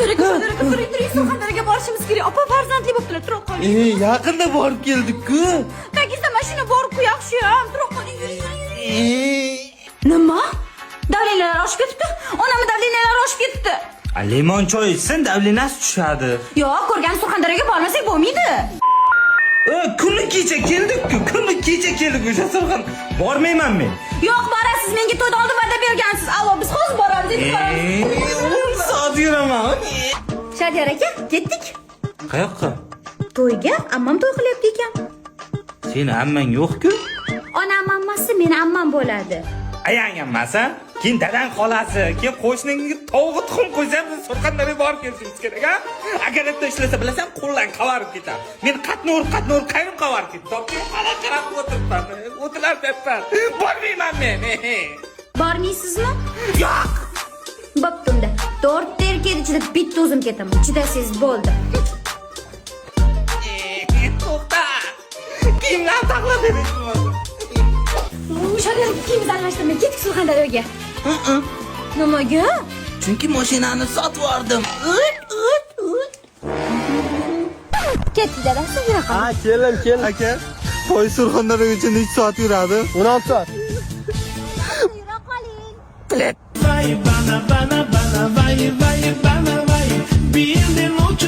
Turing, Surxondaryoga borishimiz kerak. Opa farzandli bo'ptilar, turib qoling. Yaqinda borib keldik-ku. Tagizda mashina bor-ku, yaxshi-ham. Turib qoling, yuring. Nima? Davlinalar oshib ketibdi. Onamni davlinalar oshib ketdi. Limon choy ichsin, davlinasi tushadi. Yo'q, ko'rgan Surxondaryoga bormasak bo'lmaydi. Kuni kecha keldik-ku, o'sha Surxon. Bormayman men. Yo'q, borasiz. Menga to'yda oldin va'da bergansiz. Allo, biz hozir boramiz, endi boramiz. Soat yuraman. Shadiyar aka, ketdik. Qayoqqa? To'yga ammam to'y qilyapti ekan. Seni ammang yo'q-ku. Onam ammasi meni ammam bo'ladi. Ayang ammasi, keyin dadang xolasi, keyin qo'shningga tovuq tuxum qo'ysam, biz Surxondaryoga borib kelishimiz kerak, ha? Agar bitta ishlasa bilasan, qo'ldan qavarib ketadi. Men qatni urib qayrib qavarib ketdi. Topga qarab o'tiribman. O'tilaryapman. Bormayman men. Bormaysizmi? Yo'q. Bo'pti unda. 4 ta erkak ichida bitta o'zim ketaman. Chidasiz bo'ldi. To'xta. Kimlar taqlab berishdi? Shadiyar kiyimizni almashtirmay ketdik Surxondaryoga. Nimaga? Chunki mashinani sotib oldim. Ketdik dadasi, yura qol. Ha, keling. Aka, to'y Surxondaryogacha necha soat yuradi? 16 soat. Yura qoling. Vai, bana, vai, bana, vai, bana, vai. Bir de mucho.